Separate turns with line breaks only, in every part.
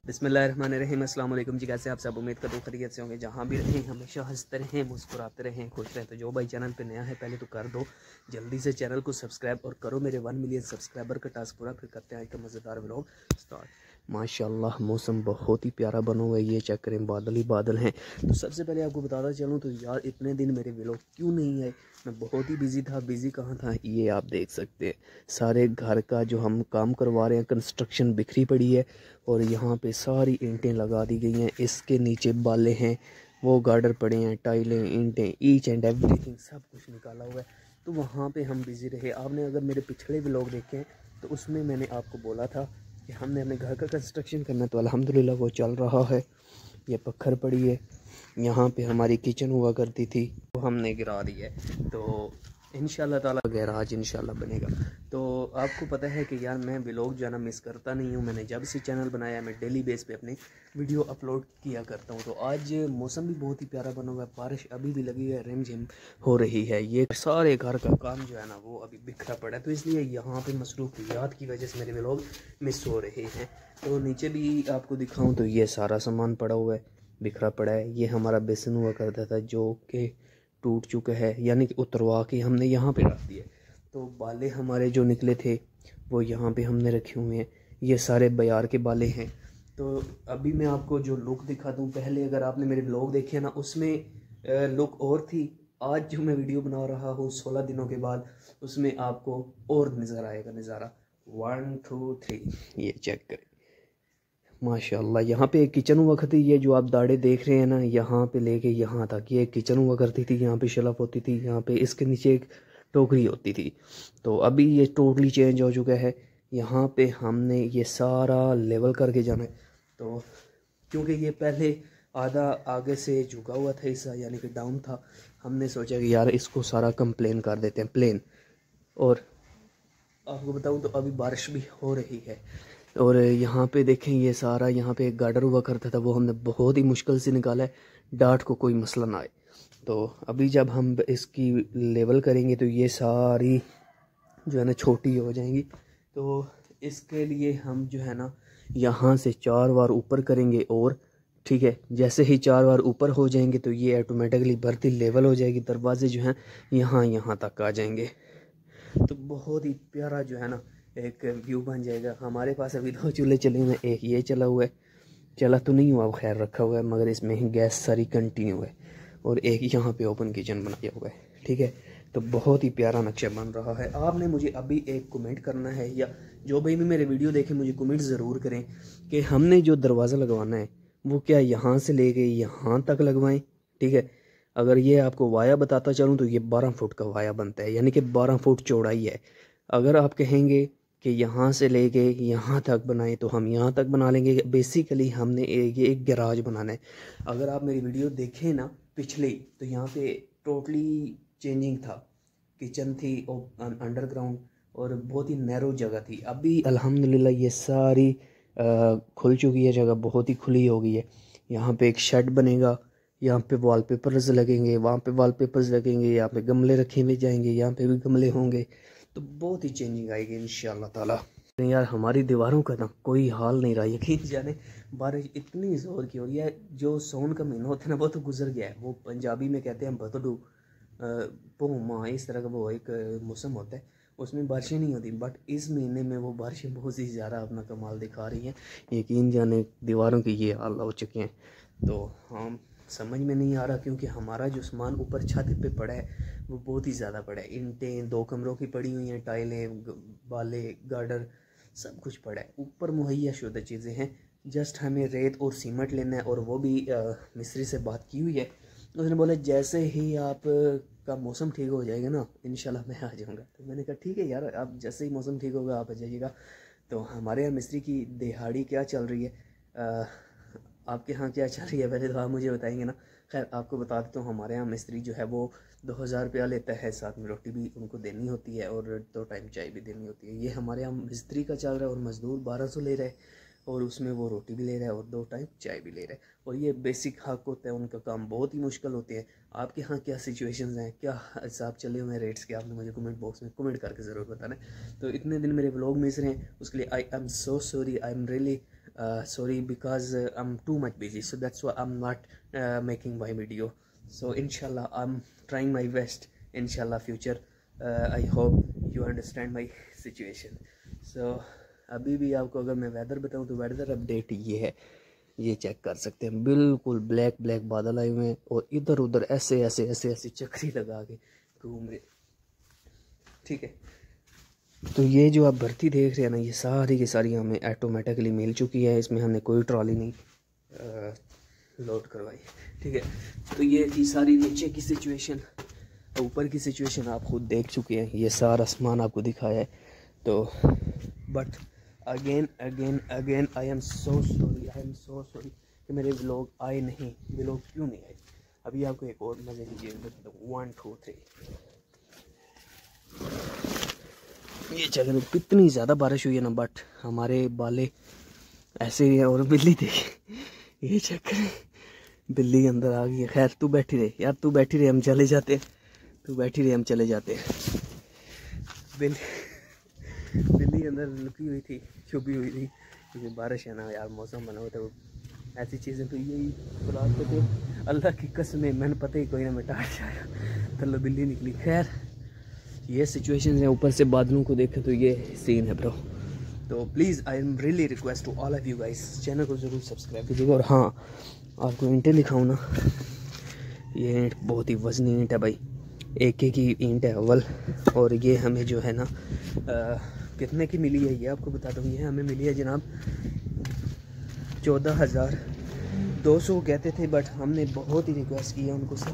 बिस्मिल्लाहिर्रहमानिर्रहीम। अस्सलाम वालेकुम जी, कैसे आप सब? उम्मीद करता हूँ खैरियत से होंगे। जहाँ भी रहें हमेशा हंसते रहें, मुस्कुराते रहें, खुश रहें। तो जो भाई चैनल पे नया है पहले तो कर दो जल्दी से चैनल को सब्सक्राइब और करो मेरे 1 मिलियन सब्सक्राइबर का टास्क पूरा। फिर करते हैं आज का मज़ेदार व्लॉग स्टार्ट। माशाल्लाह मौसम बहुत ही प्यारा बना हुआ है, ये चेक करें, बादल ही बादल हैं। तो सबसे पहले आपको बताता चलूँ तो यार इतने दिन मेरे व्लॉग क्यों नहीं आए, मैं बहुत ही बिजी था। बिजी कहाँ था, ये आप देख सकते हैं। सारे घर का जो हम काम करवा रहे हैं, कंस्ट्रक्शन बिखरी पड़ी है और यहाँ पे सारी ईंटें लगा दी गई हैं। इसके नीचे बाले हैं, वो गार्डर पड़े हैं, टाइलें, ईंटें, ईच एंड एवरीथिंग सब कुछ निकाला हुआ है। तो वहाँ पे हम बिज़ी रहे। आपने अगर मेरे पिछले व्लॉग देखे हैं तो उसमें मैंने आपको बोला था कि हमने अपने घर का कंस्ट्रक्शन करना, तो अल्हम्दुलिल्लाह वो चल रहा है। ये पत्थर पड़ी है, यहाँ पे हमारी किचन हुआ करती थी, वो हमने गिरा दी है। तो इंशाल्लाह ताला गैराज इंशाल्लाह बनेगा। तो आपको पता है कि यार मैं व्लॉग जो है ना मिस करता नहीं हूँ। मैंने जब से चैनल बनाया मैं डेली बेस पे अपने वीडियो अपलोड किया करता हूँ। तो आज मौसम भी बहुत ही प्यारा बना हुआ है, बारिश अभी भी लगी है, रिमझिम हो रही है। ये सारे घर का काम जो है ना वो अभी बिखरा पड़ा है, तो इसलिए यहाँ पे मसरूफियात की वजह से मेरे व्लॉग मिस हो रहे हैं। तो नीचे भी आपको दिखाऊँ तो ये सारा सामान पड़ा हुआ है, बिखरा पड़ा है। ये हमारा बेसन हुआ करता था जो कि टूट चुका है, यानी कि उतरवा के हमने यहाँ पे रख दिए। तो बाले हमारे जो निकले थे वो यहाँ पे हमने रखे हुए हैं। ये सारे बयार के बाले हैं। तो अभी मैं आपको जो लुक दिखा दूँ, पहले अगर आपने मेरे ब्लॉग देखे ना उसमें लुक और थी। आज जो मैं वीडियो बना रहा हूँ 16 दिनों के बाद, उसमें आपको और नज़र आएगा नज़ारा। 1 2 3 ये चेक करें माशाल्लाह। यहाँ पे एक किचन हुआ करती, ये जो आप दाढ़े देख रहे हैं ना, यहाँ पे लेके यहाँ तक ये किचन हुआ करती थी। यहाँ पे शेल्फ होती थी, यहाँ पे इसके नीचे एक टोकरी होती थी। तो अभी ये टोटली चेंज हो चुका है। यहाँ पे हमने ये सारा लेवल करके जाना है। तो क्योंकि ये पहले आधा आगे से झुका हुआ था हिस्सा, यानी कि डाउन था, हमने सोचा कि यार इसको सारा कंप्लेन कर देते हैं, प्लेन। और आपको बताऊं तो अभी बारिश भी हो रही है। और यहाँ पे देखें, ये सारा यहाँ पे एक गार्डर हुआ करता था, वो हमने बहुत ही मुश्किल से निकाला है, डार्ट को कोई मसला ना आए। तो अभी जब हम इसकी लेवल करेंगे तो ये सारी जो है ना छोटी हो जाएंगी। तो इसके लिए हम जो है ना यहाँ से 4 बार ऊपर करेंगे, और ठीक है, जैसे ही 4 बार ऊपर हो जाएंगे तो ये ऑटोमेटिकली भरती लेवल हो जाएगी। दरवाजे जो हैं यहाँ यहाँ तक आ जाएंगे। तो बहुत ही प्यारा जो है ना एक व्यू बन जाएगा। हमारे पास अभी 2 चूल्हे चले हुए हैं, एक ये चला हुआ है, चला तो नहीं हुआ, खैर रखा हुआ है, मगर इसमें गैस सारी कंटिन्यू है। और एक यहाँ पे ओपन किचन बनाया हुआ है, ठीक है। तो बहुत ही प्यारा नक्शा बन रहा है। आपने मुझे अभी एक कमेंट करना है, या जो भाई भी मेरे वीडियो देखें मुझे कमेंट ज़रूर करें कि हमने जो दरवाज़ा लगवाना है वो क्या यहाँ से ले गए यहाँ तक लगवाएं, ठीक है। अगर ये आपको वाया बताता चलूँ तो ये 12 फुट का वाया बनता है, यानी कि 12 फुट चौड़ाई है। अगर आप कहेंगे कि यहाँ से लेके यहाँ तक बनाएं तो हम यहाँ तक बना लेंगे। बेसिकली हमने ये एक गैराज बनाना है। अगर आप मेरी वीडियो देखें ना पिछली, तो यहाँ पे टोटली चेंजिंग था, किचन थी अंडरग्राउंड और बहुत ही नैरो जगह थी। अभी अल्हम्दुलिल्लाह ये सारी खुल चुकी है, जगह बहुत ही खुली हो गई है। यहाँ पे एक शेड बनेगा, यहाँ पे वॉलपेपर्स लगेंगे, वहाँ पे वॉलपेपर्स लगेंगे, यहाँ पे गमले रखे हुए जाएंगे, यहाँ पे भी गमले होंगे। तो बहुत ही चेंजिंग आएगी इंशाल्लाह ताला। यार हमारी दीवारों का ना कोई हाल नहीं रहा, यकीन जाने बारिश इतनी ज़ोर की हो रही है। जो सोन का महीना होता है ना वो तो गुजर गया है, वो पंजाबी में कहते हैं भतडू पोमा, इस तरह का वो एक मौसम होता है, उसमें बारिशें नहीं होती। बट इस महीने में वो बारिशें बहुत ही ज़्यादा अपना कमाल दिखा रही हैं। यकीन जाने दीवारों की ये हाल हो चुके हैं। तो हम समझ में नहीं आ रहा, क्योंकि हमारा जो सामान ऊपर छत पे पड़ा है वो बहुत ही ज़्यादा पड़ा है। ईंटें 2 कमरों की पड़ी हुई हैं, टाइलें, बाले, गार्डर, सब कुछ पड़ा है। ऊपर मुहैया शुदा चीज़ें हैं, जस्ट हमें रेत और सीमेंट लेना है। और वो भी मिस्त्री से बात की हुई है, उसने बोला जैसे ही आप का मौसम ठीक हो जाएगा ना इंशाल्लाह मैं आ जाऊँगा। तो मैंने कहा ठीक है यार, आप जैसे ही मौसम ठीक होगा आप आ जाइएगा। तो हमारे यहाँ मिस्त्री की दिहाड़ी क्या चल रही है, आपके यहाँ क्या चल रही है पहले तो आप मुझे बताएंगे ना। खैर आपको बता देता हूँ, हमारे यहाँ मिस्त्री जो है वो 2000 रुपया लेता है, साथ में रोटी भी उनको देनी होती है और 2 टाइम चाय भी देनी होती है। ये हमारे यहाँ मिस्त्री का चल रहा है। और मज़दूर 1200 ले रहे हैं, और उसमें वो रोटी भी ले रहा है और 2 टाइम चाय भी ले रहा है। और ये बेसिक हक होता है, उनका काम बहुत ही मुश्किल होते हैं। आपके यहाँ क्या सिचुएशंस हैं, क्या हिसाब चले हुए हैं रेट्स के, आपने मुझे कमेंट बॉक्स में कमेंट करके ज़रूर बताना है। तो इतने दिन मेरे व्लॉग मिस रहे हैं उसके लिए I am so sorry, I am really sorry, because I'm too much busy, so that's why I'm not making my video. So inshallah I'm trying my best, inshallah future. I hope you understand my situation. So अभी भी आपको अगर मैं weather बताऊं तो weather update ये है, ये चेक कर सकते हैं, बिल्कुल ब्लैक ब्लैक बादल आए हुए हैं और इधर उधर ऐसे ऐसे ऐसे ऐसे चक्री लगा के घूम रहे। ठीक है, तो ये जो आप भर्ती देख रहे हैं ना, ये सारी की सारी हमें ऑटोमेटिकली मिल चुकी है, इसमें हमने कोई ट्रॉली नहीं लोड करवाई। ठीक है, तो ये थी सारी नीचे की सिचुएशन। ऊपर की सिचुएशन आप खुद देख चुके हैं, ये सारा सामान आपको दिखाया है। तो but again again again I am so sorry कि मेरे व्लॉग आए नहीं। व्लॉग क्यों नहीं आए? अभी आपको एक और मज़े की चीज़ बताता हूँ। 1 2 3 ये चल कितनी ज़्यादा बारिश हुई है ना, बट हमारे बाले ऐसे ही है। और बिल्ली देखिए, ये चेक करें, बिल्ली अंदर आ गई है। खैर तू बैठी रहे यार, तू बैठी रहे, हम चले जाते हैं। तू बैठी रहे, हम चले जाते हैं। बिल्ली अंदर लुकी हुई थी, छुपी हुई थी, क्योंकि बारिश है ना यार, मौसम बना हुआ था, ऐसी चीज़ें तो यही खुराक को तो अल्लाह की कसम मैंने पता ही कोई ना मिटा जाएगा, तो बिल्ली निकली। खैर ये सिचुएशन है, ऊपर से बादलों को देखें तो ये सीन है ब्रो। तो please I am really request to all of you guys, channel को ज़रूर सब्सक्राइब कीजिएगा। और हाँ, आपको ईंटें दिखाऊँ ना, ये ईंट बहुत ही वजनी ईंट है भाई, एक ही ईंट है अव्वल। और ये हमें जो है ना कितने की मिली है ये आपको बताता हूँ। ये हमें मिली है जनाब 14,200 कहते थे, बट हमने बहुत ही रिक्वेस्ट किया उनको सर,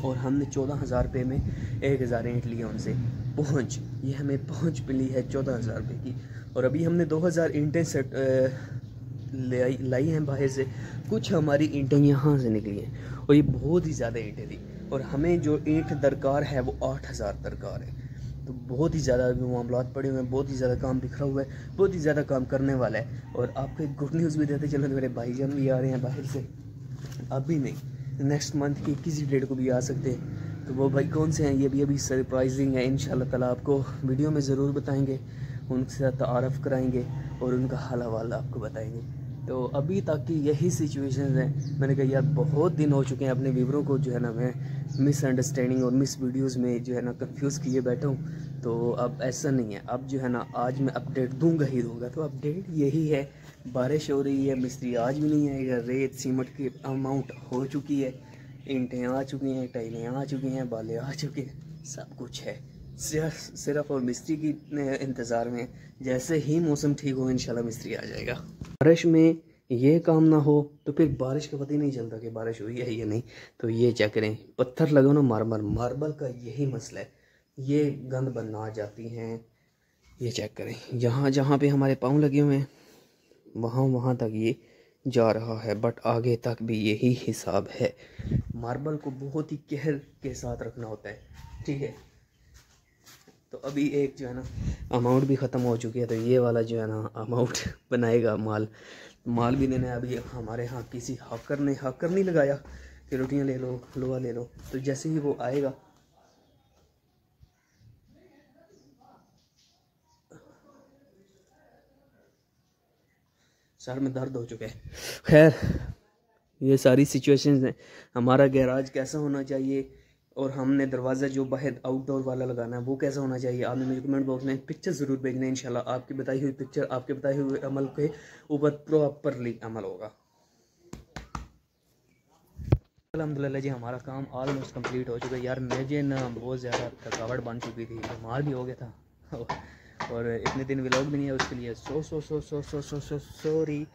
और हमने 14,000 रुपये में 1,000 ईंट लिया उनसे। पहुँच ये हमें पहुँच मिली है 14,000 रुपये की। और अभी हमने 2,000 ईंटें सेट लाई हैं बाहर से, कुछ हमारी ईंटें यहाँ से निकली हैं, और ये बहुत ही ज़्यादा ईंटें थी। और हमें जो ईंट दरकार है वो 8,000 दरकार है। तो बहुत ही ज़्यादा मामलात पड़े हुए हैं, बहुत ही ज़्यादा काम बिखरा हुआ है, बहुत ही ज़्यादा काम करने वाला है। और आपको एक गुड न्यूज़ भी देते चलो, मेरे भाईजान भी आ रहे हैं बाहर से, अभी नहीं, नेक्स्ट मंथ की किसी डेट को भी आ सकते हैं। तो वो भाई कौन से हैं ये भी अभी सरप्राइजिंग है, इंशाल्लाह ताला आपको वीडियो में ज़रूर बताएंगे, उनसे तारफ़ कराएंगे और उनका हाल हवाल आपको बताएंगे। तो अभी तक की यही सिचुएशन है। मैंने कहा यार बहुत दिन हो चुके हैं अपने व्यूअरों को जो है ना मैं मिसअंडरस्टैंडिंग और मिस वीडियोस में जो है ना कंफ्यूज किए बैठा हूँ। तो अब ऐसा नहीं है, अब जो है ना आज मैं अपडेट दूंगा ही दूंगा। तो अपडेट यही है, बारिश हो रही है, मिस्त्री आज भी नहीं आएगा, रेत सीमेंट की अमाउंट हो चुकी है, ईंटें आ चुकी हैं, टाइलें आ चुकी हैं, बाले आ चुके हैं, सब कुछ है, सिर्फ और मिस्त्री की इंतज़ार में। जैसे ही मौसम ठीक हो इंशाल्लाह मिस्त्री आ जाएगा। बारिश में ये काम ना हो तो फिर बारिश का पता ही नहीं चलता कि बारिश हुई है या नहीं। तो ये चेक करें, पत्थर लगो ना मार्बल का यही मसला है, ये गंद बना जाती हैं। ये चेक करें, जहाँ जहाँ पे हमारे पाँव लगे हुए हैं वहाँ तक ये जा रहा है, बट आगे तक भी यही हिसाब है। मार्बल को बहुत ही केयर के साथ रखना होता है, ठीक है। तो अभी एक जो है ना अमाउंट भी ख़त्म हो चुकी है, तो ये वाला जो है ना अमाउंट बनाएगा माल भी देना है। अभी हमारे यहाँ किसी हाकर नहीं लगाया कि रोटियाँ ले लो, लोहा ले लो। तो जैसे ही वो आएगा सर में दर्द हो चुका है। खैर ये सारी सिचुएशंस हैं। हमारा गैराज कैसा होना चाहिए और हमने दरवाज़ा जो बाहर आउटडोर वाला लगाना है वो कैसा होना चाहिए, आपने मुझे कमेंट बॉक्स में पिक्चर ज़रूर भेजना है। इंशाल्लाह आपकी बताई हुई पिक्चर, आपके बताए हुए अमल के ऊपर प्रॉपरली अमल होगा। अल्हम्दुलिल्लाह जी, हमारा काम ऑलमोस्ट कंप्लीट हो चुका है। यार मुझे ना बहुत ज़्यादा थकावट बन चुकी थी, बीमार भी हो गया था और इतने दिन व्लॉग भी नहीं है, उसके लिए सो सॉरी।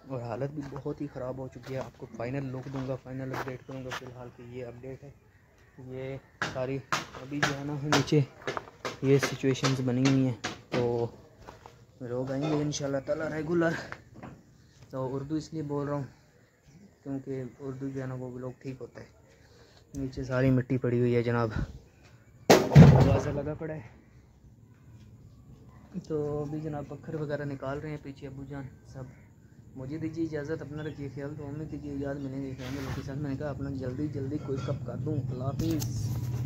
और हालत भी बहुत ही ख़राब हो चुकी है। आपको फाइनल लुक दूंगा, फाइनल अपडेट करूंगा। फ़िलहाल की ये अपडेट है, ये सारी अभी जो है ना नीचे ये सिचुएशंस बनी हुई हैं। तो लोग आएंगे इंशाल्लाह ताला रेगुलर। तो उर्दू इसलिए बोल रहा हूँ क्योंकि उर्दू जो है ना वो लोग ठीक होता है। नीचे सारी मिट्टी पड़ी हुई है जनाब, दरवाज़ा लगा पड़ा है। तो अभी जनाब पत्थर वगैरह निकाल रहे हैं पीछे अबू जान सब। मुझे दीजिए इजाज़त, अपना रखिए ख्याल। तो उम्मीद कीजिए याद मिलेंगे फैमिली के साथ। मैंने कहा अपना जल्दी कोई कप कर दूँ। अल्लाह हाफ़िज़।